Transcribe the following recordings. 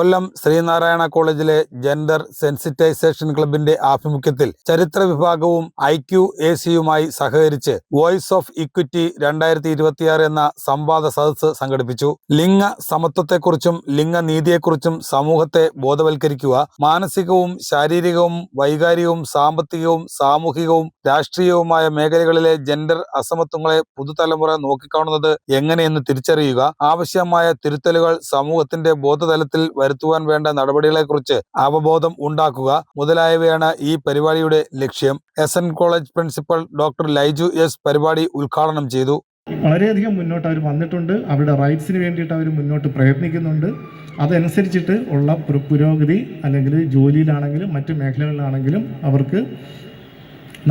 കൊല്ലം ശ്രീനാരായണ കോളേജിലെ gender sensitisation ക്ലബിന്റെ ആഭിമുഖ്യത്തിൽ ചരിത്ര വിഭാഗവും IQACയുമായി സഹകരിച്ച് വോയിസ് ഓഫ് ഇക്വിറ്റി 2026 എന്ന സംവാദ സദസ്സ് സംഘടിപ്പിച്ചു. ലിംഗ സമത്വത്തെക്കുറിച്ചും ലിംഗനീതിയെക്കുറിച്ചും സമൂഹത്തെ ബോധവൽക്കരിക്കുക, മാനസികവും ശാരീരികവും വൈകാരികവും സാമ്പത്തികവും സാമൂഹികവും രാഷ്ട്രീയവുമായ മേഖലകളിലെ ജെൻഡർ അസമത്വങ്ങളെ പുതുതലമുറ നോക്കിക്കാണുന്നത് എങ്ങനെയെന്ന് തിരിച്ചറിയുക, ആവശ്യമായ തിരുത്തലുകൾ സമൂഹത്തിന്റെ ബോധതലത്തിൽ വരുത്തുവാൻ വേണ്ട നടപടികളെക്കുറിച്ച് അവബോധം ഉണ്ടാക്കുക മുതലായവയാണ് ഈ പരിപാടിയുടെ ലക്ഷ്യം. SN college principal doctor Laiju S പരിപാടി ഉദ്ഘാടനം ചെയ്തു. വളരെയധികം മുന്നോട്ട് അവർ വന്നിട്ടുണ്ട്. അവരുടെ റൈറ്റ്സിന് വേണ്ടിയിട്ട് അവർ മുന്നോട്ട് പ്രയത്നിക്കുന്നുണ്ട്. അതനുസരിച്ചിട്ട് ഉള്ള പുരോഗതി അല്ലെങ്കിൽ ജോലിയിലാണെങ്കിലും മറ്റു മേഖലകളിലാണെങ്കിലും അവർക്ക്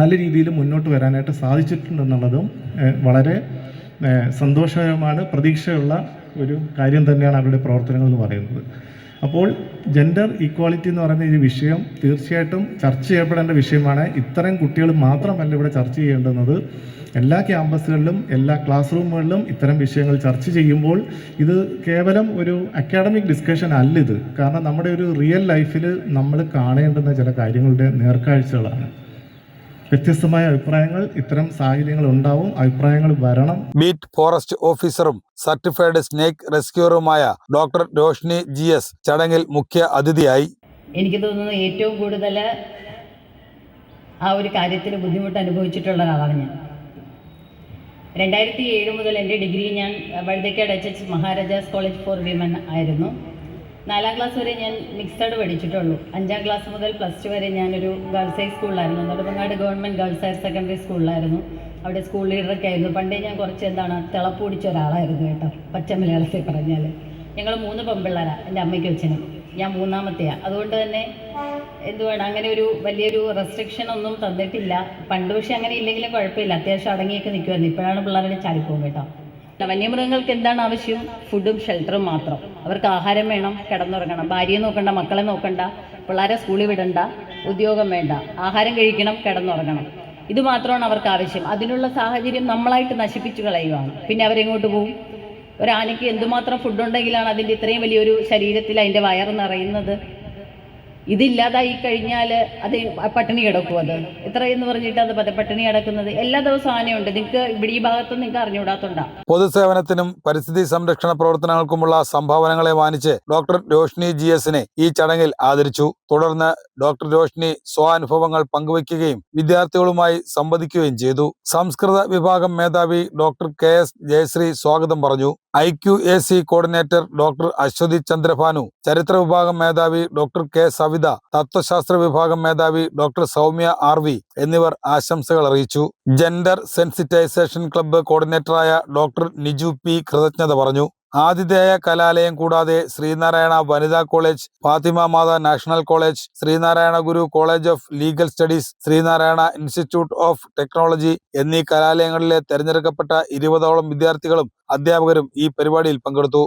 നല്ല രീതിയിൽ മുന്നോട്ട് വരാനായിട്ട് സാധിച്ചിട്ടുണ്ടെന്നുള്ളതും വളരെ സന്തോഷകരമാണ്. പ്രതീക്ഷയുള്ള ഒരു കാര്യം തന്നെയാണ് അവരുടെ പ്രവർത്തനങ്ങൾ എന്ന് പറയുന്നത്. അപ്പോൾ ജെൻഡർ ഈക്വാളിറ്റി എന്ന് പറയുന്ന ഈ വിഷയം തീർച്ചയായിട്ടും ചർച്ച ചെയ്യപ്പെടേണ്ട വിഷയമാണ്. ഇത്തരം കുട്ടികൾ മാത്രമല്ല ഇവിടെ ചർച്ച ചെയ്യേണ്ടുന്നത്. എല്ലാ ക്യാമ്പസുകളിലും എല്ലാ ക്ലാസ് റൂമുകളിലും ഇത്തരം വിഷയങ്ങൾ ചർച്ച ചെയ്യുമ്പോൾ ഇത് കേവലം ഒരു അക്കാഡമിക് ഡിസ്കഷൻ അല്ല ഇത്. കാരണം നമ്മുടെ ഒരു റിയൽ ലൈഫിൽ നമ്മൾ കാണേണ്ടുന്ന ചില കാര്യങ്ങളുടെ നേർക്കാഴ്ചകളാണ്. വ്യത്യസ്തമായ അഭിപ്രായങ്ങൾ ഇത്തരം സാഹചര്യങ്ങൾ ഉണ്ടാവും, അഭിപ്രായങ്ങൾ വരണം. ബീറ്റ് ഫോറസ്റ്റ് ഓഫീസറും സർട്ടിഫൈഡ് സ്നേക്ക് റെസ്ക്യൂറുമായ ഡോക്ടർ രോഷ്നി GS ചടങ്ങിൽ മുഖ്യ അതിഥിയായി. എനിക്ക് തോന്നുന്നു ഏറ്റവും കൂടുതൽ ആ ഒരു കാര്യത്തിൽ ബുദ്ധിമുട്ട് അനുഭവിച്ചിട്ടുള്ള ഒരാളാണ് ഞാൻ. 2007 മുതൽ എൻ്റെ ഡിഗ്രി ഞാൻ Vazhuthacaud HH Maharaja's college for women ആയിരുന്നു. 4ാം ക്ലാസ് വരെ ഞാൻ മിക്സഡ് പഠിച്ചിട്ടുള്ളൂ. 5ാം ക്ലാസ് മുതൽ +2 വരെ ഞാനൊരു ഗേൾസ് ഹൈ സ്കൂളിലായിരുന്നു. Nedumangad government girls higher secondary സ്കൂളിലായിരുന്നു. അവിടെ സ്കൂൾ ലീഡറൊക്കെ ആയിരുന്നു. പണ്ടേ ഞാൻ കുറച്ച് തിളപ്പ് പിടിച്ച ഒരാളായിരുന്നു കേട്ടോ, പച്ച മലയാളത്തിൽ പറഞ്ഞാൽ. ഞങ്ങൾ 3 പെൺപിള്ളേരാണ്, എൻ്റെ അമ്മയ്ക്ക് അച്ഛനും. ഞാൻ 3ാമത്തെയാണ്. അതുകൊണ്ട് തന്നെ അങ്ങനെ ഒരു വലിയൊരു റെസ്ട്രിക്ഷൻ ഒന്നും തന്നിട്ടില്ല പണ്ട്. പക്ഷേ അങ്ങനെ ഇല്ലെങ്കിലും കുഴപ്പമില്ല, അത്യാവശ്യം അടങ്ങിയൊക്കെ നിൽക്കുമായിരുന്നു. ഇപ്പോഴാണ് പിള്ളേരുടെ ചാടിപ്പോകും കേട്ടോ. വന്യമൃഗങ്ങൾക്ക് എന്താണ് ആവശ്യം? ഫുഡും ഷെൽട്ടറും മാത്രം. അവർക്ക് ആഹാരം വേണം, കിടന്നുറങ്ങണം, ഭാര്യയെ നോക്കണ്ട, മക്കളെ നോക്കണ്ട, പിള്ളേരെ സ്കൂളിൽ വിടണ്ട, ഉദ്യോഗം വേണ്ട, ആഹാരം കഴിക്കണം, കിടന്നുറങ്ങണം. ഇത് മാത്രമാണ് അവർക്ക് ആവശ്യം. അതിനുള്ള സാഹചര്യം നമ്മളായിട്ട് നശിപ്പിച്ചു കളയുകയാണ്. പിന്നെ അവരെങ്ങോട്ട് പോകും? ഒരാനയ്ക്ക് എന്തുമാത്രം ഫുഡുണ്ടെങ്കിലാണ് അതിൻ്റെ ഇത്രയും വലിയൊരു ശരീരത്തിൽ അതിൻ്റെ വയറ് നിറയുന്നത്? ഇതില്ലാതായി കഴിഞ്ഞാൽ അത് പട്ടിണി കിടക്കും. അത് എത്രയെന്ന് പറഞ്ഞിട്ട് അത് പട്ടിണി കിടക്കുന്നത്? എല്ലാ ദിവസവും ആനയുണ്ട്. നിങ്ങൾക്ക് ഇവിടെ ഈ ഭാഗത്ത് നിങ്ങൾക്ക് അറിഞ്ഞുകൂടാത്തുണ്ടാ. പൊതുസേവനത്തിനും പരിസ്ഥിതി സംരക്ഷണ പ്രവർത്തനങ്ങൾക്കുമുള്ള സംഭാവനകളെ മാനിച്ച് ഡോക്ടർ രോഷ്നി GSനെ ഈ ചടങ്ങിൽ ആദരിച്ചു. തുടർന്ന് ഡോക്ടർ രോഷ്നി സ്വാനുഭവങ്ങൾ പങ്കുവയ്ക്കുകയും വിദ്യാർത്ഥികളുമായി സംവദിക്കുകയും ചെയ്തു. സംസ്കൃത വിഭാഗം മേധാവി ഡോക്ടർ KS ജയശ്രീ സ്വാഗതം പറഞ്ഞു. IQAC coordinator doctor Aswathy Chandrabhanu, ചരിത്ര വിഭാഗം മേധാവി ഡോക്ടർ K സവിത, തത്വശാസ്ത്ര വിഭാഗം മേധാവി ഡോക്ടർ സൗമ്യ RV എന്നിവർ ആശംസകൾ അറിയിച്ചു. ജെൻഡർ സെൻസിറ്റൈസേഷൻ ക്ലബ്ബ് കോർഡിനേറ്ററായ ഡോക്ടർ നിജു P കൃതജ്ഞത പറഞ്ഞു. ആതിഥേയ കലാലയം കൂടാതെ ശ്രീനാരായണ വനിതാ college, Fathima Matha national college, Sreenarayana Guru college of legal studies, Sreenarayana institute of technology എന്നീ കലാലയങ്ങളിലെ തെരഞ്ഞെടുക്കപ്പെട്ട 20ഓളം വിദ്യാർത്ഥികളും അധ്യാപകരും ഈ പരിപാടിയിൽ പങ്കെടുത്തു.